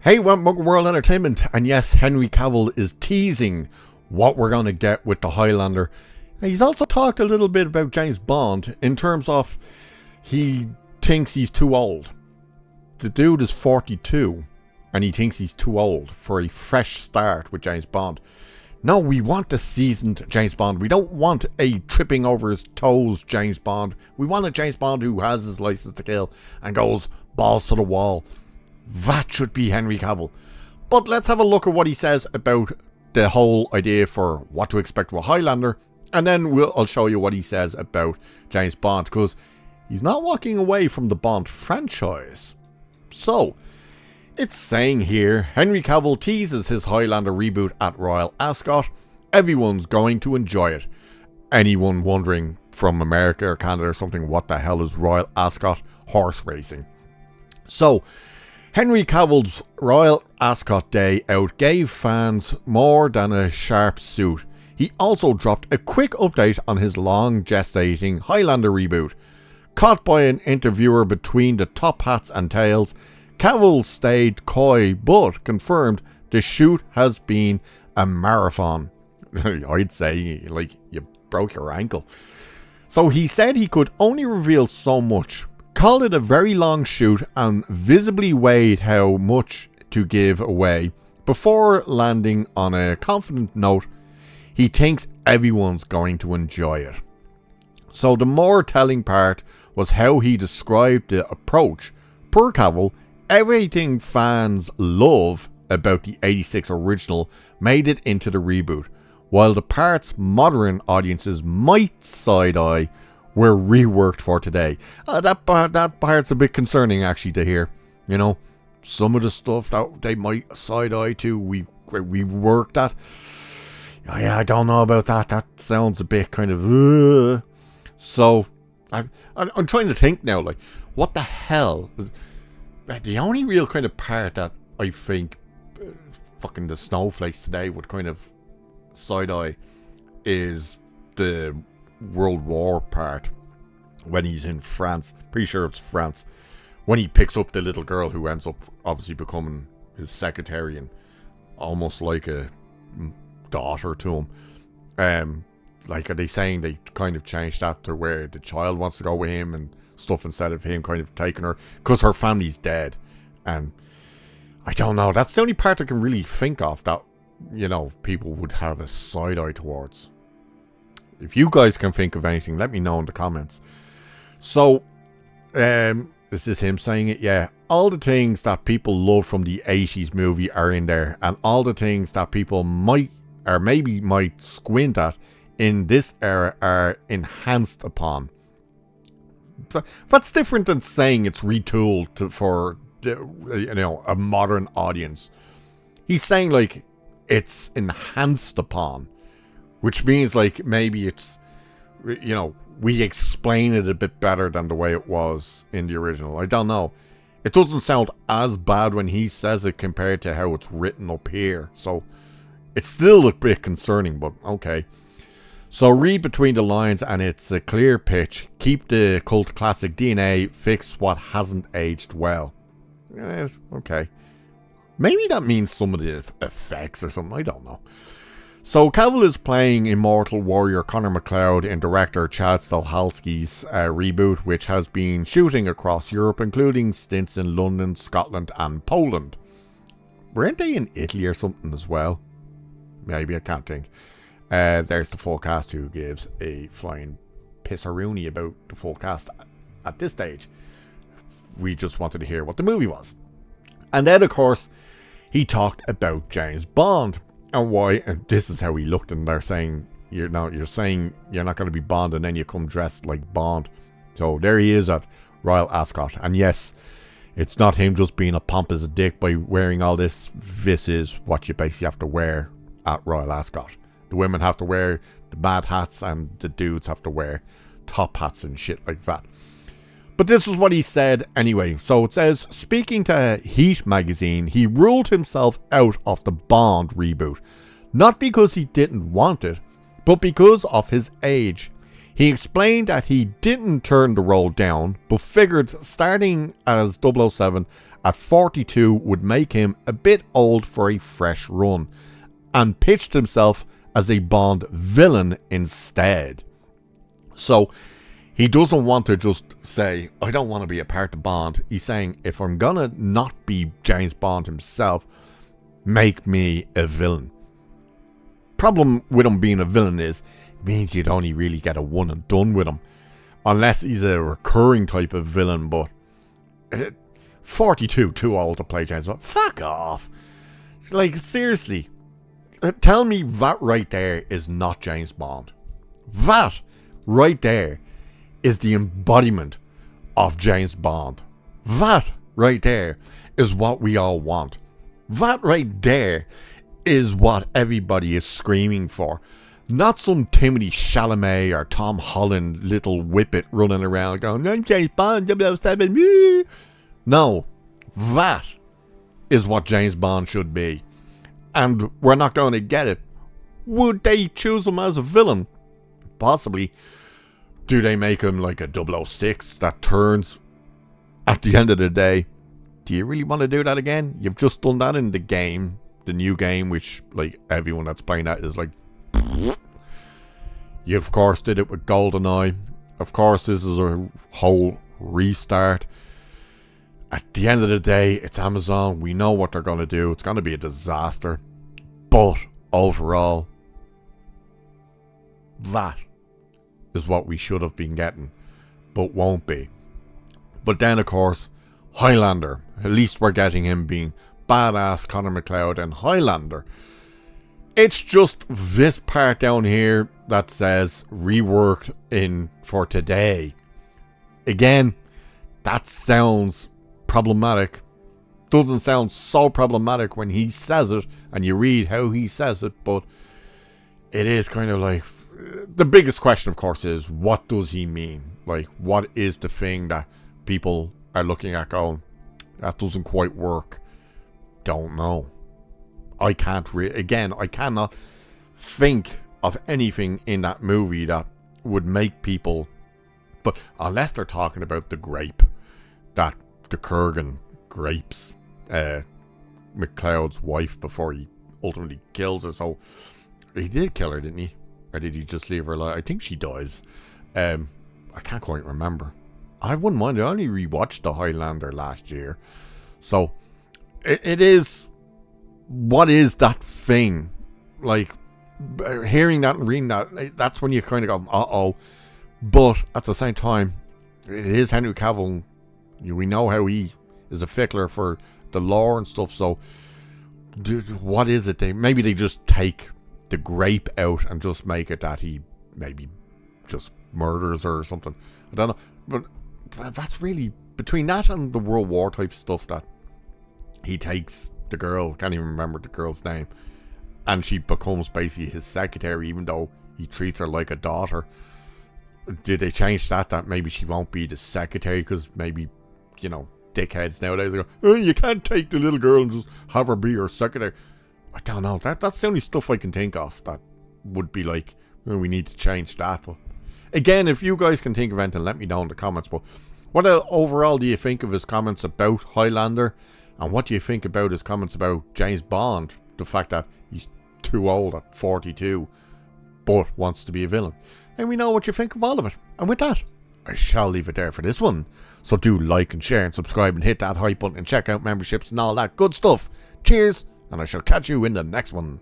Hey, welcome World Entertainment, and yes, Henry Cavill is teasing what we're going to get with the Highlander. And he's also talked a little bit about James Bond in terms of he thinks he's too old. The dude is 42 and he thinks he's too old for a fresh start with James Bond. No, we want the seasoned James Bond. We don't want a tripping over his toes James Bond. We want a James Bond who has his license to kill and goes balls to the wall. That should be Henry Cavill. But let's have a look at what he says about the whole idea for what to expect with Highlander, and then I'll show you what he says about James Bond, because he's not walking away from the Bond franchise. So, it's saying here, Henry Cavill teases his Highlander reboot at Royal Ascot. Everyone's going to enjoy it. Anyone wondering from America or Canada or something, what the hell is Royal Ascot? Horse racing. So, Henry Cavill's Royal Ascot Day Out gave fans more than a sharp suit. He also dropped a quick update on his long gestating Highlander reboot. Caught by an interviewer between the top hats and tails, Cavill stayed coy but confirmed the shoot has been a marathon. I'd say, like, you broke your ankle. So he said he could only reveal so much. Called it a very long shoot and visibly weighed how much to give away before landing on a confident note. He thinks everyone's going to enjoy it. So the more telling part was how he described the approach. Per Cavill, everything fans love about the 86 original made it into the reboot, while the parts modern audiences might side-eye were reworked for today. That part's a bit concerning actually to hear. You know, some of the stuff that they might side-eye to, we worked that. Yeah, I don't know about that. That sounds a bit kind of... So, I'm trying to think now, like, what the hell? The only real kind of part that I think fucking the snowflakes today would kind of side-eye is the World War part, when he's in France. Pretty sure it's France, when he picks up the little girl who ends up obviously becoming his secretary and almost like a daughter to him. Like, are they saying they kind of changed that to where the child wants to go with him and stuff instead of him kind of taking her because her family's dead? And I don't know, that's the only part I can really think of that, you know, people would have a side eye towards. If you guys can think of anything, let me know in the comments. So, is this him saying it? Yeah. All the things that people love from the 80s movie are in there, and all the things that people might or maybe might squint at in this era are enhanced upon. That's different than saying it's retooled for, you know, a modern audience. He's saying, like, it's enhanced upon. Which means, like, maybe it's, you know, we explain it a bit better than the way it was in the original. I don't know. It doesn't sound as bad when he says it compared to how it's written up here. So, it's still a bit concerning, but okay. So, read between the lines and it's a clear pitch. Keep the cult classic DNA, fix what hasn't aged well. Yes, okay. Maybe that means some of the effects or something. I don't know. So, Cavill is playing immortal warrior Connor MacLeod in director Chad Stahelski's reboot, which has been shooting across Europe, including stints in London, Scotland, and Poland. Weren't they in Italy or something as well? Maybe, I can't think. There's the full cast who gives a flying pissaroony about the full cast at this stage. We just wanted to hear what the movie was. And then, of course, he talked about James Bond. And why, and this is how he looked, and they're saying, you're saying you're not going to be Bond, and then you come dressed like Bond. So there he is at Royal Ascot. And yes, it's not him just being a pompous dick by wearing all this. This is what you basically have to wear at Royal Ascot. The women have to wear the mad hats, and the dudes have to wear top hats and shit like that. But this is what he said anyway. So it says, speaking to Heat magazine, he ruled himself out of the Bond reboot. Not because he didn't want it, but because of his age. He explained that he didn't turn the role down, but figured starting as 007 at 42 would make him a bit old for a fresh run, and pitched himself as a Bond villain instead. So he doesn't want to just say, I don't want to be a part of Bond. He's saying, if I'm gonna not be James Bond himself, make me a villain. Problem with him being a villain is, it means you'd only really get a one and done with him. Unless he's a recurring type of villain, but 42, too old to play James Bond. Fuck off. Like, seriously. Tell me that right there is not James Bond. That right there is the embodiment of James Bond. That right there is what we all want. That right there is what everybody is screaming for. Not some Timothée Chalamet or Tom Holland little whippet running around going, I'm James Bond, 007. No, that is what James Bond should be. And we're not going to get it. Would they choose him as a villain? Possibly. Do they make him like a 006 that turns at the end of the day? Do you really want to do that again? You've just done that in the game. The new game, which like everyone that's playing that is like... You of course did it with GoldenEye. Of course this is a whole restart. At the end of the day, it's Amazon. We know what they're going to do. It's going to be a disaster. But overall, that is what we should have been getting, but won't be. But then of course, Highlander. At least we're getting him being badass Connor McLeod and Highlander. It's just this part down here that says reworked in for today. Again, that sounds problematic. Doesn't sound so problematic when he says it and you read how he says it, but it is kind of like, the biggest question of course is, what does he mean? Like, what is the thing that people are looking at going, that doesn't quite work? Don't know. I cannot think of anything in that movie that would make people, but unless they're talking about the grape that the Kurgan grapes McLeod's wife before he ultimately kills her. So he did kill her, didn't he? Or did he just leave her alive? I think she dies. I can't quite remember. I wouldn't mind. I only rewatched the Highlander last year. So it is, what is that thing? Like, hearing that and reading that, that's when you kind of go, uh-oh. But at the same time, it is Henry Cavill. We know how he is a fickler for the lore and stuff. So what is it? Maybe they just take the grape out and just make it that he maybe just murders her or something. I don't know. But that's really, between that and the World War type stuff, that he takes the girl, can't even remember the girl's name, and she becomes basically his secretary, even though he treats her like a daughter. Did they change that maybe she won't be the secretary because maybe, you know, dickheads nowadays go, oh, you can't take the little girl and just have her be your secretary. I don't know. That's the only stuff I can think of that would be like, well, we need to change that. But again, if you guys can think of anything, let me know in the comments. But what overall do you think of his comments about Highlander? And what do you think about his comments about James Bond? The fact that he's too old at 42, but wants to be a villain. Let me know what you think of all of it. And with that, I shall leave it there for this one. So do like and share and subscribe and hit that hype button and check out memberships and all that good stuff. Cheers, and I shall catch you in the next one.